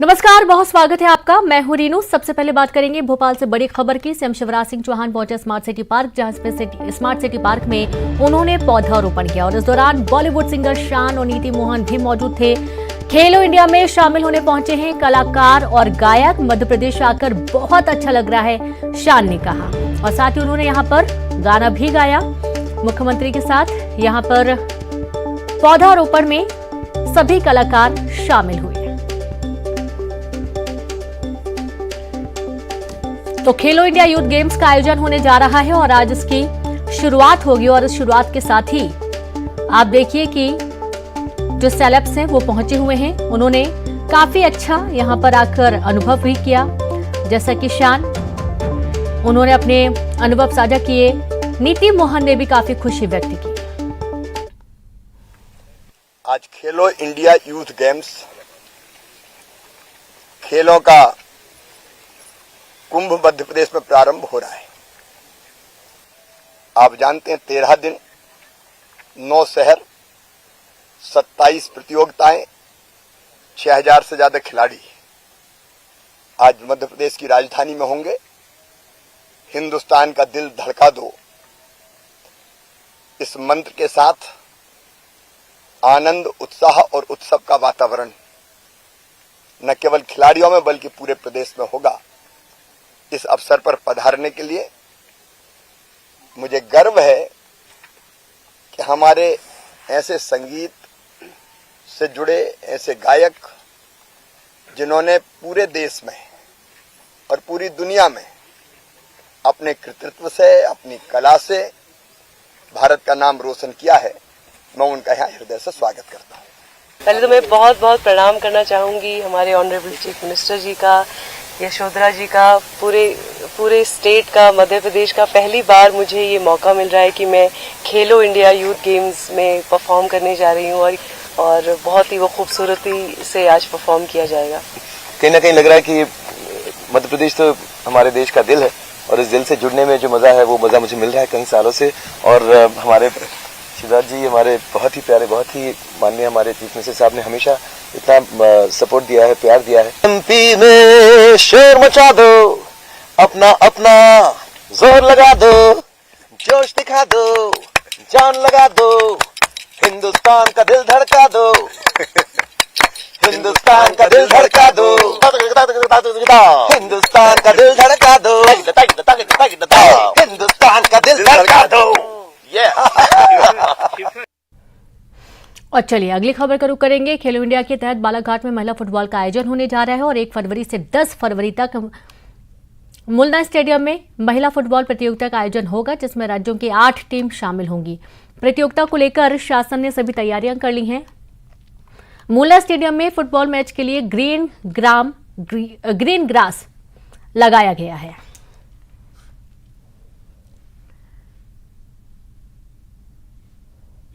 नमस्कार, बहुत स्वागत है आपका। मैं हूं रीनू। सबसे पहले बात करेंगे भोपाल से बड़ी खबर की। सीएम शिवराज सिंह चौहान पहुंचे स्मार्ट सिटी पार्क, जहां स्मार्ट सिटी पार्क में उन्होंने पौधारोपण किया और इस दौरान बॉलीवुड सिंगर शान और नीति मोहन भी मौजूद थे। खेलो इंडिया में शामिल होने पहुंचे हैं कलाकार और गायक। मध्य प्रदेश आकर बहुत अच्छा लग रहा है, शान ने कहा, और साथ ही उन्होंने यहाँ पर गाना भी गाया मुख्यमंत्री के साथ। यहाँ पर पौधारोपण में सभी कलाकार शामिल हुए। तो खेलो इंडिया यूथ गेम्स का आयोजन होने जा रहा है और आज इसकी शुरुआत होगी। और इस शुरुआत के साथ ही आप देखिए कि जो सेलेब्स हैं वो पहुंचे हुए हैं। उन्होंने काफी अच्छा यहां पर आकर अनुभव भी किया, जैसा कि शान, उन्होंने अपने अनुभव साझा किए। नीति मोहन ने भी काफी खुशी व्यक्त की। आज खेलो इंडिया यूथ गेम्स, खेलों का कुंभ मध्य प्रदेश में प्रारंभ हो रहा है। आप जानते हैं 13 दिन, 9 शहर, 27 प्रतियोगिताएं, 6000 से ज्यादा खिलाड़ी आज मध्य प्रदेश की राजधानी में होंगे। हिंदुस्तान का दिल धड़का दो, इस मंत्र के साथ आनंद, उत्साह और उत्सव का वातावरण न केवल खिलाड़ियों में बल्कि पूरे प्रदेश में होगा। इस अवसर पर पधारने के लिए मुझे गर्व है कि हमारे ऐसे संगीत से जुड़े ऐसे गायक, जिन्होंने पूरे देश में और पूरी दुनिया में अपने कृतित्व से, अपनी कला से भारत का नाम रोशन किया है, मैं उनका यहाँ हृदय से स्वागत करता हूँ। पहले तो मैं बहुत बहुत प्रणाम करना चाहूंगी हमारे ऑनरेबल चीफ मिनिस्टर जी का, यशोधरा जी का, पूरे स्टेट का, मध्य प्रदेश का। पहली बार मुझे ये मौका मिल रहा है कि मैं खेलो इंडिया यूथ गेम्स में परफॉर्म करने जा रही हूँ और बहुत ही वो खूबसूरती से आज परफॉर्म किया जाएगा। कहीं ना कहीं लग रहा है कि मध्य प्रदेश तो हमारे देश का दिल है और इस दिल से जुड़ने में जो मजा है वो मजा मुझे मिल रहा है कई सालों से। और हमारे शिवराज जी हमारे बहुत ही प्यारे, बहुत ही माननीय हमारे चीफ मिनिस्टर साहब ने हमेशा इतना सपोर्ट दिया है, प्यार दिया है। एमपी में शोर मचा दो, अपना अपना जोर लगा दो, जोश दिखा दो, जान लगा दो, हिंदुस्तान का दिल धड़का दो, हिंदुस्तान का दिल धड़का दो, हिंदुस्तान का दिल धड़का दो, हिंदुस्तान का दिल धड़का दो। और चलिए अगली खबर का रुख करेंगे। खेलो इंडिया के तहत बालाघाट में महिला फुटबॉल का आयोजन होने जा रहा है और 1 फरवरी से 10 फरवरी तक मुलना स्टेडियम में महिला फुटबॉल प्रतियोगिता का आयोजन होगा, जिसमें राज्यों की 8 टीम शामिल होंगी। प्रतियोगिता को लेकर शासन ने सभी तैयारियां कर ली हैं। मुलना स्टेडियम में फुटबॉल मैच के लिए ग्रीन ग्रास लगाया गया है।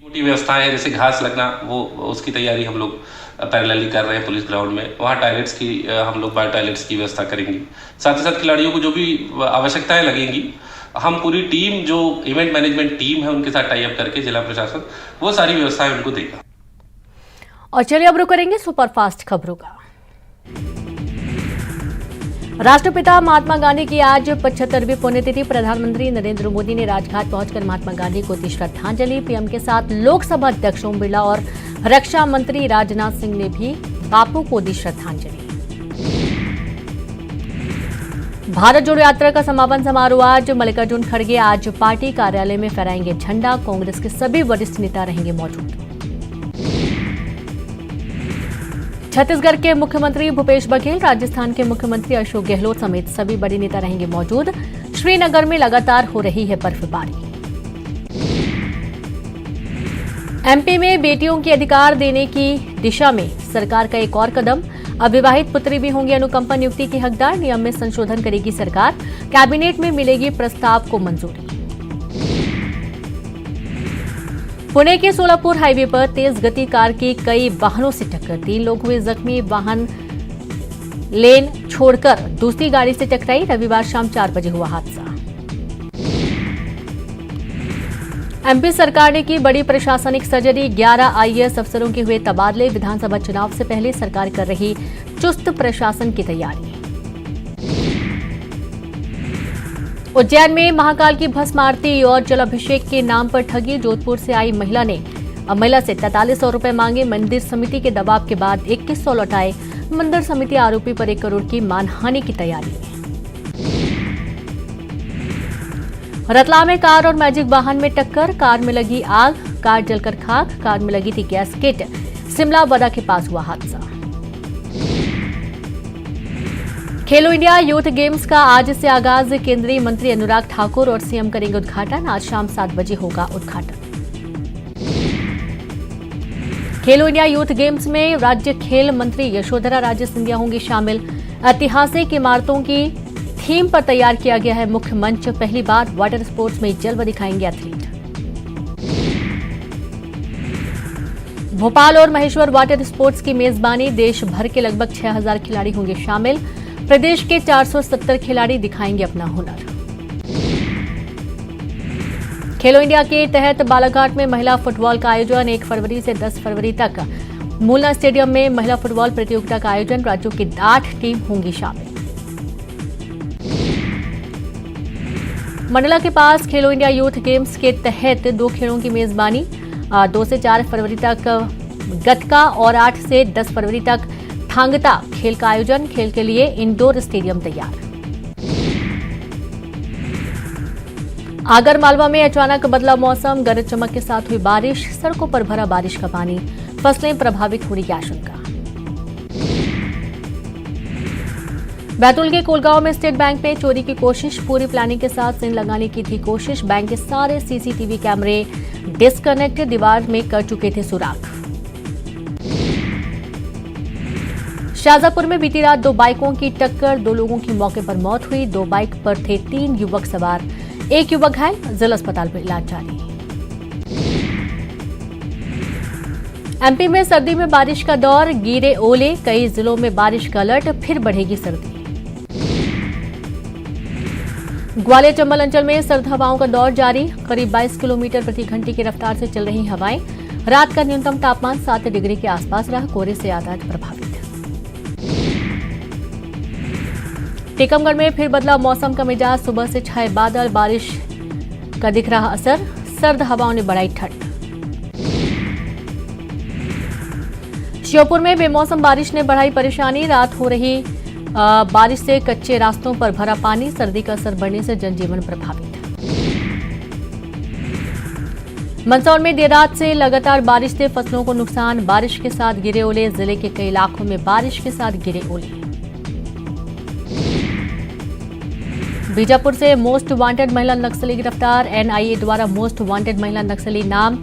मोटी व्यवस्थाएं जैसे घास लगना, वो उसकी तैयारी हम लोग पैरेलली कर रहे हैं। पुलिस ग्राउंड में वहाँ टॉयलेट्स की हम लोग बायो टॉयलेट्स की व्यवस्था करेंगे। साथ ही साथ खिलाड़ियों को जो भी आवश्यकताएं लगेंगी, हम पूरी टीम, जो इवेंट मैनेजमेंट टीम है, उनके साथ टाई अप करके जिला प्रशासन वो सारी व्यवस्थाएं उनको देगा। और चलिए अब रुक करेंगे सुपरफास्ट खबरों का। राष्ट्रपिता महात्मा गांधी की आज 75वीं पुण्यतिथि। प्रधानमंत्री नरेंद्र मोदी ने राजघाट पहुंचकर महात्मा गांधी को दी श्रद्धांजलि। पीएम के साथ लोकसभा अध्यक्ष ओम बिरला और रक्षा मंत्री राजनाथ सिंह ने भी बापू को दी श्रद्धांजलि। भारत जोड़ो यात्रा का समापन समारोह आज। मल्लिकार्जुन खड़गे आज पार्टी कार्यालय में फहराएंगे झंडा। कांग्रेस के सभी वरिष्ठ नेता रहेंगे मौजूद। छत्तीसगढ़ के मुख्यमंत्री भूपेश बघेल, राजस्थान के मुख्यमंत्री अशोक गहलोत समेत सभी बड़े नेता रहेंगे मौजूद। श्रीनगर में लगातार हो रही है बर्फबारी। एमपी में बेटियों के अधिकार देने की दिशा में सरकार का एक और कदम। अविवाहित पुत्री भी होंगी अनुकंपा नियुक्ति की हकदार। नियम में संशोधन करेगी सरकार। कैबिनेट में मिलेगी प्रस्ताव को मंजूरी। पुणे के सोलापुर हाईवे पर तेज गति कार की कई वाहनों से टक्कर। 3 लोग हुए जख्मी। वाहन लेन छोड़कर दूसरी गाड़ी से टकराई। रविवार शाम 4 बजे हुआ हादसा। एमपी सरकार ने की बड़ी प्रशासनिक सर्जरी। 11 आईएएस अफसरों के हुए तबादले। विधानसभा चुनाव से पहले सरकार कर रही चुस्त प्रशासन की तैयारी। उज्जैन में महाकाल की भस्म आरती और जलाभिषेक के नाम पर ठगी। जोधपुर से आई महिला से 4300 रुपए मांगे। मंदिर समिति के दबाव के बाद 2100 लौटाए। मंदिर समिति आरोपी पर 1 करोड़ की मानहानि की तैयारी में। रतलाम में कार और मैजिक वाहन में टक्कर। कार में लगी आग, कार जलकर खाक। कार में लगी थी गैस किट। शिमला बदा के पास हुआ हादसा। खेलो इंडिया यूथ गेम्स का आज से आगाज। केंद्रीय मंत्री अनुराग ठाकुर और सीएम करेंगे उद्घाटन। आज शाम 7 बजे होगा उद्घाटन। खेलो इंडिया यूथ गेम्स में राज्य खेल मंत्री यशोधरा राजे सिंधिया होंगी शामिल। ऐतिहासिक इमारतों की थीम पर तैयार किया गया है मुख्य मंच। पहली बार वाटर स्पोर्ट्स में जलवा दिखाएंगे एथलीट। भोपाल और महेश्वर वाटर स्पोर्ट्स की मेजबानी। देश भर के लगभग 6000 खिलाड़ी होंगे शामिल। प्रदेश के 470 खिलाड़ी दिखाएंगे अपना हुनर। खेलो इंडिया के तहत बालाघाट में महिला फुटबॉल का आयोजन। 1 फरवरी से 10 फरवरी तक मूलना स्टेडियम में महिला फुटबॉल प्रतियोगिता का आयोजन। राज्यों की 8 टीम होंगी शामिल। मंडला के पास खेलो इंडिया यूथ गेम्स के तहत 2 खेलों की मेजबानी। 2 से 4 फरवरी तक गतका और 8 से 10 फरवरी तक थांगता खेल का आयोजन। खेल के लिए इंडोर स्टेडियम तैयार। आगर मालवा में अचानक बदला मौसम। गरज चमक के साथ हुई बारिश। सड़कों पर भरा बारिश का पानी। फसलें प्रभावित होने की आशंका। बैतूल के कोलगांव में स्टेट बैंक में चोरी की कोशिश। पूरी प्लानिंग के साथ सिन लगाने की थी कोशिश। बैंक के सारे सीसीटीवी कैमरे डिस्कनेक्ट। दीवार में कर चुके थे सुराख। शाहजहांपुर में बीती रात 2 बाइकों की टक्कर। 2 लोगों की मौके पर मौत हुई। 2 बाइक पर थे 3 युवक सवार। 1 युवक घायल। जिला अस्पताल में इलाज जारी। एमपी में सर्दी में बारिश का दौर। गिरे ओले। कई जिलों में बारिश का अलर्ट। फिर बढ़ेगी सर्दी। ग्वालियर चंबल अंचल में सर्द हवाओं का दौर जारी। करीब 22 किलोमीटर प्रति घंटे की रफ्तार से चल रही हवाएं। रात का न्यूनतम तापमान 7 डिग्री के आसपास रहा। कोहरे से यातायात प्रभावित। टीकमगढ़ में फिर बदला मौसम का मिजाज। सुबह से छाए बादल। बारिश का दिख रहा असर। सर्द हवाओं ने बढ़ाई ठंड। श्योपुर में बेमौसम बारिश ने बढ़ाई परेशानी। रात हो रही बारिश से कच्चे रास्तों पर भरा पानी। सर्दी का असर बढ़ने से जनजीवन प्रभावित। मंदसौर में देर रात से लगातार बारिश से फसलों को नुकसान। बारिश के साथ गिरे ओले। जिले के कई इलाकों में बारिश के साथ गिरे ओले। बीजापुर से मोस्ट वांटेड महिला नक्सली गिरफ्तार। एनआईए द्वारा मोस्ट वांटेड महिला नक्सली नाम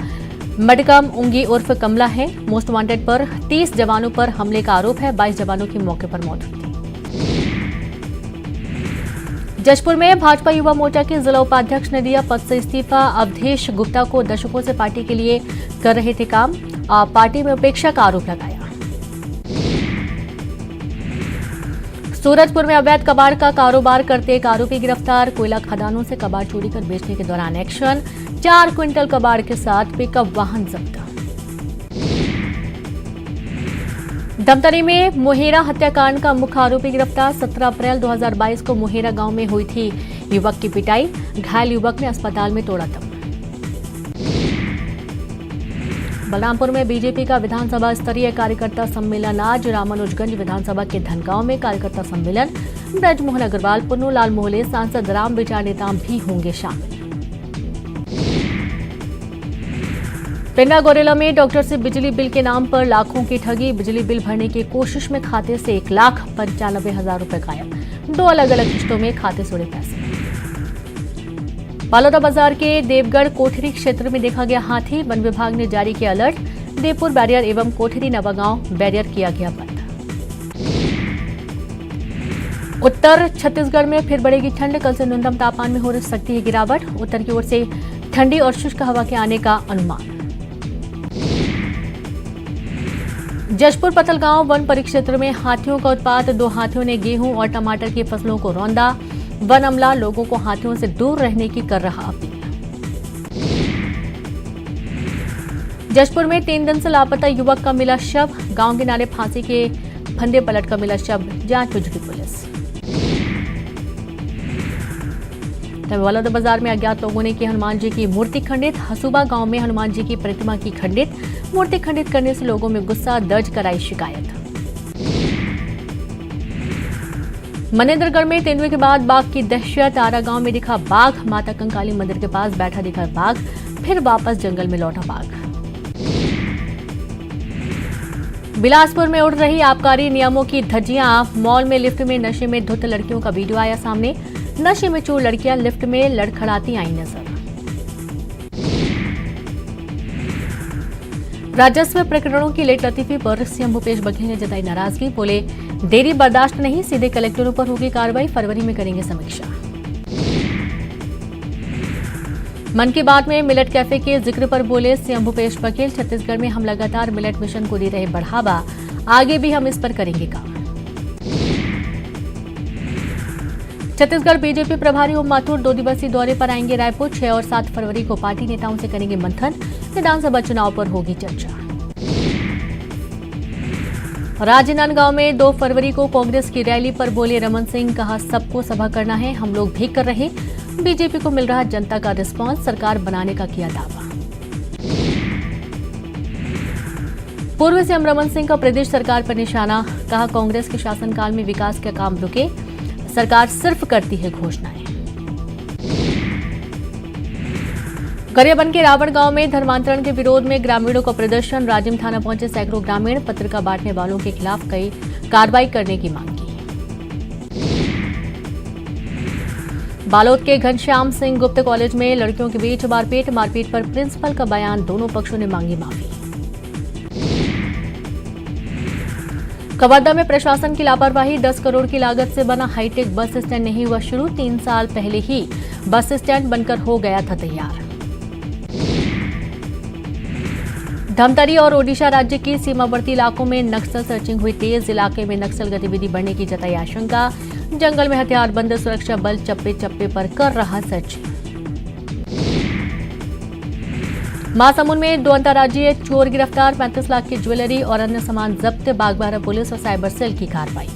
मडकम उंगी उर्फ कमला है। मोस्ट वांटेड पर 30 जवानों पर हमले का आरोप है। 22 जवानों की मौके पर मौत हुई थी। जशपुर में भाजपा युवा मोर्चा के जिला उपाध्यक्ष ने दिया पद से इस्तीफा। अवधेश गुप्ता को दशकों से पार्टी के लिए कर रहे थे काम। पार्टी में उपेक्षा का आरोप लगाया। सूरजपुर में अवैध कबाड़ का कारोबार करते एक आरोपी गिरफ्तार। कोयला खदानों से कबाड़ चोरी कर बेचने के दौरान एक्शन। 4 क्विंटल कबाड़ के साथ पिकअप वाहन जब्त। धमतरी में मोहेरा हत्याकांड का मुख्य आरोपी गिरफ्तार। 17 अप्रैल 2022 को मोहेरा गांव में हुई थी युवक की पिटाई। घायल युवक ने अस्पताल में तोड़ा दम। बलरामपुर में बीजेपी का विधानसभा स्तरीय कार्यकर्ता सम्मेलन आज। रामानुजगंज विधानसभा के धनगांव में कार्यकर्ता सम्मेलन। ब्रजमोहन अग्रवाल, पुन्नूलाल मोहले, सांसद राम विचार नेताम भी होंगे शामिल। पेन्ना गोरेला में डॉक्टर से बिजली बिल के नाम पर लाखों की ठगी। बिजली बिल भरने की कोशिश में खाते से 1,95,000 रुपए गायब। 2 अलग अलग किस्तों में खाते से उड़े पैसे। बालोदा बाजार के देवगढ़ कोठरी क्षेत्र में देखा गया हाथी। वन विभाग ने जारी किया अलर्ट। देवपुर बैरियर एवं कोठरी नवागांव बैरियर किया गया बंद। उत्तर छत्तीसगढ़ में फिर बढ़ेगी ठंड। कल से न्यूनतम तापमान में हो सकती है गिरावट। उत्तर की ओर से ठंडी और शुष्क हवा के आने का अनुमान। जशपुर पतलगांव वन परिक्षेत्र में हाथियों का उत्पात। 2 हाथियों ने गेहूं और टमाटर की फसलों को रौंदा। वन अमला लोगों को हाथियों से दूर रहने की कर रहा अपील। जशपुर में 3 दिन से लापता युवक का मिला शव। गांव किनारे फांसी के फंदे पलट कर मिला शव, जांच में जुटी पुलिस। बलौद बाजार में अज्ञात लोगों ने की हनुमान जी की मूर्ति खंडित। हसुबा गांव में हनुमान जी की प्रतिमा की खंडित मूर्ति खंडित करने से लोगों में गुस्सा, दर्ज कराई शिकायत। मनेंद्रगढ़ में तेंदुए के बाद बाघ की दहशत। आरा गांव में दिखा बाघ, माता कंकाली मंदिर के पास बैठा दिखा बाघ, फिर वापस जंगल में लौटा बाघ। बिलासपुर में उड़ रही आबकारी नियमों की धज्जियां। मॉल में लिफ्ट में नशे में धुत लड़कियों का वीडियो आया सामने। नशे में चूर लड़कियां लिफ्ट में लड़खड़ाती आई नजर। राजस्व प्रकरणों की लेट लतीफी पर सीएम भूपेश बघेल ने जताई नाराजगी। बोले, देरी बर्दाश्त नहीं, सीधे कलेक्टरों पर होगी कार्रवाई, फरवरी में करेंगे समीक्षा। मन की बात में मिलेट कैफे के जिक्र पर बोले सीएम भूपेश बघेल, छत्तीसगढ़ में हम लगातार मिलेट मिशन को दे रहे बढ़ावा, आगे भी हम इस पर करेंगे काम। छत्तीसगढ़ बीजेपी प्रभारी ओम माथुर 2 दिवसीय दौरे पर आएंगे रायपुर। 6 और 7 फरवरी को पार्टी नेताओं से करेंगे मंथन। विधानसभा चुनाव पर होगी चर्चा। राजनांदगांव में 2 फरवरी को कांग्रेस की रैली पर बोले रमन सिंह, कहा सबको सभा करना है, हम लोग भी कर रहे। बीजेपी को मिल रहा जनता का रिस्पांस, सरकार बनाने का किया दावा। पूर्व सीएम रमन सिंह का प्रदेश सरकार पर निशाना। कहा, कांग्रेस के शासनकाल में विकास के काम रुके, सरकार सिर्फ करती है घोषणाएं। गरियाबंद के रावण गांव में धर्मांतरण के विरोध में ग्रामीणों का प्रदर्शन। राजिम थाना पहुंचे सैकड़ों ग्रामीण, पत्रिका बांटने वालों के खिलाफ कई कार्रवाई करने की मांग की। बालोद के घनश्याम सिंह गुप्त कॉलेज में लड़कियों के बीच मारपीट पर प्रिंसिपल का बयान, दोनों पक्षों ने मांगी माफी। कवर्धा में प्रशासन की लापरवाही। 10 करोड़ की लागत से बना हाईटेक बस स्टैंड नहीं हुआ शुरू। 3 साल पहले ही बस स्टैंड बनकर हो गया था तैयार। धमतरी और ओडिशा राज्य की सीमावर्ती इलाकों में नक्सल सर्चिंग हुई तेज। इलाके में नक्सल गतिविधि बढ़ने की जताई आशंका। जंगल में हथियारबंद सुरक्षा बल चप्पे चप्पे पर कर रहा सर्चिंग। महासमुंद में 2 अंतर्राज्यीय चोर गिरफ्तार। 35 लाख की ज्वेलरी और अन्य सामान जब्त। बागबाहरा पुलिस और साइबर सेल की कार्रवाई।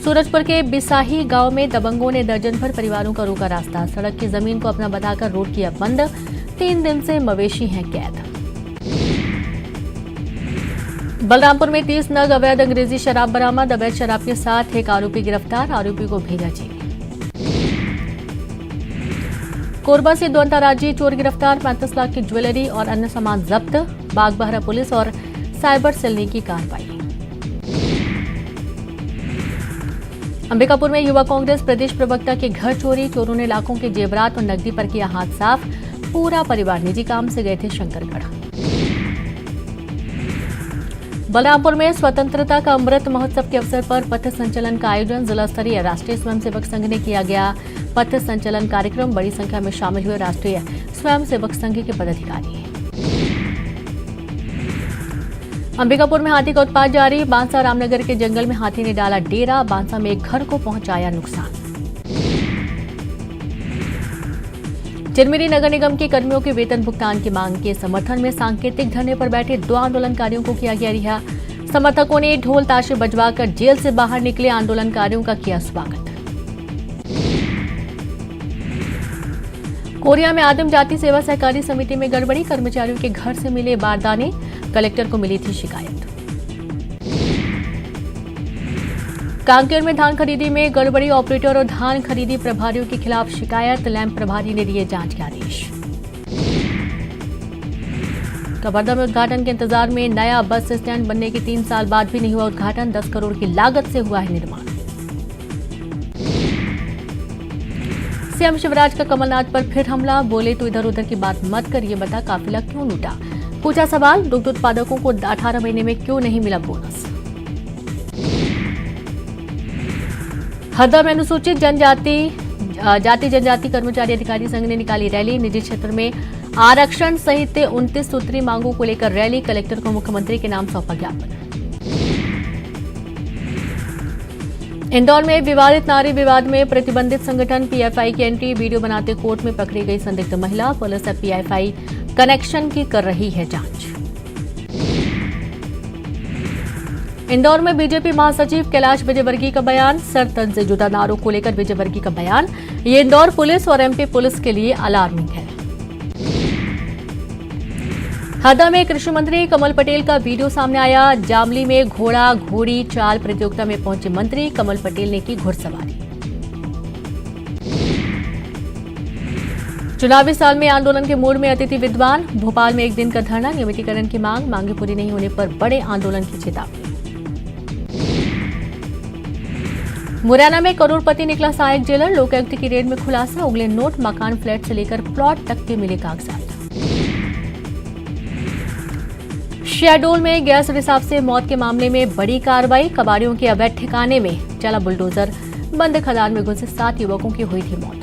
सूरजपुर के बिसाही गांव में दबंगों ने दर्जन भर परिवारों का रोका रास्ता। सड़क की जमीन को अपना बताकर रोड किया बंद। 3 दिन से मवेशी हैं कैद। बलरामपुर में 30 नग अवैध अंग्रेजी शराब बरामद। अवैध शराब के साथ एक आरोपी गिरफ्तार। आरोपी को भेजा जेल। कोरबा से 2 अंतर्राज्यीय चोर गिरफ्तार। 35 लाख की ज्वेलरी और अन्य सामान जब्त। बागबाहरा पुलिस और साइबर सेल ने की कार्रवाई। अंबिकापुर में युवा कांग्रेस प्रदेश प्रवक्ता के घर चोरी। चोरों ने लाखों के जेवरात और नकदी पर किया हाथ साफ। पूरा परिवार निजी काम से गए थे शंकरगढ़। बलरामपुर में स्वतंत्रता का अमृत महोत्सव के अवसर पर पथ संचलन का आयोजन। जिला स्तरीय राष्ट्रीय स्वयंसेवक संघ ने किया गया पथ संचलन कार्यक्रम। बड़ी संख्या में शामिल हुए राष्ट्रीय स्वयंसेवक संघ के पदाधिकारी। अंबिकापुर में हाथी का उत्पात जारी। बांसा रामनगर के जंगल में हाथी ने डाला डेरा। बांसा में एक घर को पहुंचाया नुकसान। चिरमिरी नगर निगम के कर्मियों के वेतन भुगतान की मांग के समर्थन में सांकेतिक धरने पर बैठे 2 आंदोलनकारियों को किया गया रिहा। समर्थकों ने ढोल ताशे बजवाकर जेल से बाहर निकले आंदोलनकारियों का किया स्वागत। कोरिया में आदिम जाति सेवा सहकारी समिति में गड़बड़ी। कर्मचारियों के घर से मिले बारदाने। कलेक्टर को मिली थी शिकायत। कांकेर में धान खरीदी में गड़बड़ी। ऑपरेटर और धान खरीदी प्रभारियों के खिलाफ शिकायत। लैंप प्रभारी ने दिए जांच के आदेश। कवर्धा में उद्घाटन के इंतजार में नया बस स्टैंड बनने के 3 साल बाद भी नहीं हुआ उद्घाटन। 10 करोड़ की लागत से हुआ है निर्माण। सीएम शिवराज का कमलनाथ पर फिर हमला। बोले, तो इधर उधर की बात मत कर, ये बता काफिला क्यों लूटा। पूछा सवाल, दुग्ध उत्पादकों को 18 महीने में क्यों नहीं मिला बोनस। हरदा में अनुसूचित जाति जनजाति कर्मचारी अधिकारी संघ ने निकाली रैली। निजी क्षेत्र में आरक्षण सहित 29 सूत्री मांगों को लेकर रैली। कलेक्टर को मुख्यमंत्री के नाम सौंपा ज्ञापन। इंदौर में विवादित नारी विवाद में प्रतिबंधित संगठन पीएफआई की एंट्री। वीडियो बनाते कोर्ट में पकड़ी गई संदिग्ध महिला। पुलिस अब पीएफआई कनेक्शन की कर रही है जांच। इंदौर में बीजेपी महासचिव कैलाश विजयवर्गीय का बयान, सर तन से जुदा नारों को लेकर विजयवर्गीय का बयान। ये इंदौर पुलिस और एमपी पुलिस के लिए अलार्मिंग है। हरदा में कृषि मंत्री कमल पटेल का वीडियो सामने आया। जामली में घोड़ा घोड़ी चाल प्रतियोगिता में पहुंचे मंत्री कमल पटेल ने की घुड़सवारी। चुनावी साल में आंदोलन के मूड में अतिथि विद्वान। भोपाल में एक दिन का धरना, नियमितीकरण की मांगे पूरी नहीं होने पर बड़े आंदोलन की चेतावनी। मुरैना में करोड़पति निकला सहायक जेलर, लोकायुक्त की रेड में खुलासा। उगले नोट, मकान, फ्लैट से लेकर प्लॉट तक के मिले कागजात। शहडोल में गैस रिसाव से मौत के मामले में बड़ी कार्रवाई। कबाड़ियों के अवैध ठिकाने में चला बुलडोजर, बंद खदान में घुसे 7 युवकों की हुई थी मौत।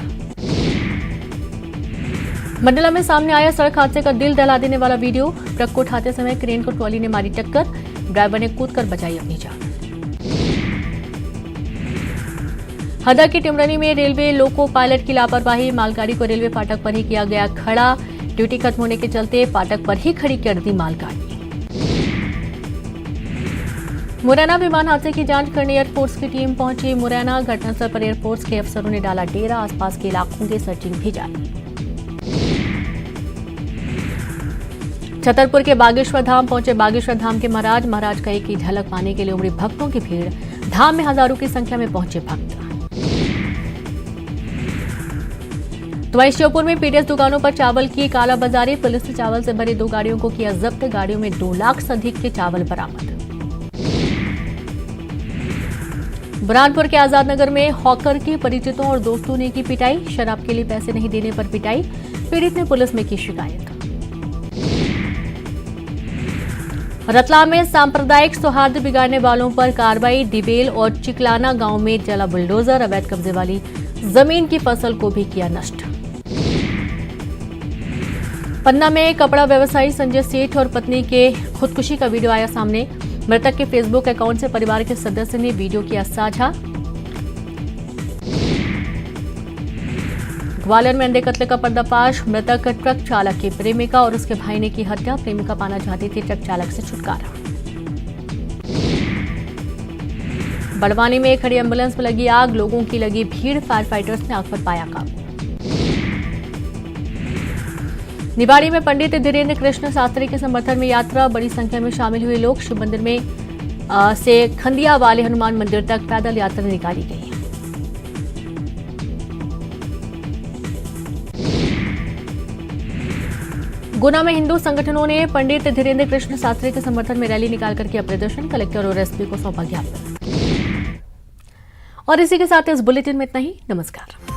मंडला में सामने आया सड़क हादसे का दिल दहला देने वाला वीडियो। ट्रक को उठाते समय क्रेन को ट्रॉली ने मारी टक्कर, ड्राइवर ने कूदकर बचाई अपनी जान। हरदा की टिमरनी में रेलवे लोको पायलट की लापरवाही, मालगाड़ी को रेलवे फाटक पर ही किया गया खड़ा। ड्यूटी खत्म होने के चलते फाटक पर ही खड़ी कर दी मालगाड़ी। मुरैना विमान हादसे की जांच करने एयरफोर्स की टीम पहुंची। मुरैना घटनास्थल पर एयरफोर्स के अफसरों ने डाला डेरा, आसपास के इलाकों की सर्चिंग भी जारी। छतरपुर के बागेश्वर धाम पहुंचे बागेश्वर धाम के महाराज का एक ही झलक पाने के लिए उमड़ी भक्तों की भीड़। धाम में हजारों की संख्या में पहुंचे भक्त। तो वहीं श्योपुर में पीडीएस दुकानों पर चावल की कालाबाजारी, पुलिस ने चावल से भरी 2 गाड़ियों को किया जब्त। गाड़ियों में 2 लाख से अधिक के चावल बरामद। बुरहानपुर के आजाद नगर में हॉकर की परिचितों और दोस्तों ने की पिटाई। शराब के लिए पैसे नहीं देने पर पिटाई, पीड़ित ने पुलिस में की शिकायत। रतलाम में सांप्रदायिक सौहार्द बिगाड़ने वालों पर कार्रवाई। दिबेल और चिकलाना गांव में चला बुलडोजर, अवैध कब्जे वाली जमीन की फसल को भी किया नष्ट। पन्ना में कपड़ा व्यवसायी संजय सेठ और पत्नी के खुदकुशी का वीडियो आया सामने। मृतक के फेसबुक अकाउंट से परिवार के सदस्य ने वीडियो किया साझा। ग्वालियर में अंधे कत्ल का पर्दाफाश, मृतक ट्रक चालक की प्रेमिका और उसके भाई ने की हत्या। प्रेमिका पाना चाहती थी ट्रक चालक से छुटकारा। बड़वानी में खड़ी एम्बुलेंस में लगी आग, लोगों की लगी भीड़, फायर फाइटर्स ने आग पर पाया काबू। निवाड़ी में पंडित धीरेन्द्र कृष्ण शास्त्री के समर्थन में यात्रा, बड़ी संख्या में शामिल हुए लोग। शिव मंदिर में से खंडिया वाले हनुमान मंदिर तक पैदल यात्रा निकाली गई। गुना में हिंदू संगठनों ने पंडित धीरेन्द्र कृष्ण शास्त्री के समर्थन में रैली निकालकर किया प्रदर्शन। कलेक्टर और एसपी को सौंपा ज्ञापन। और इसी के साथ इस बुलेटिन में इतना ही। नमस्कार।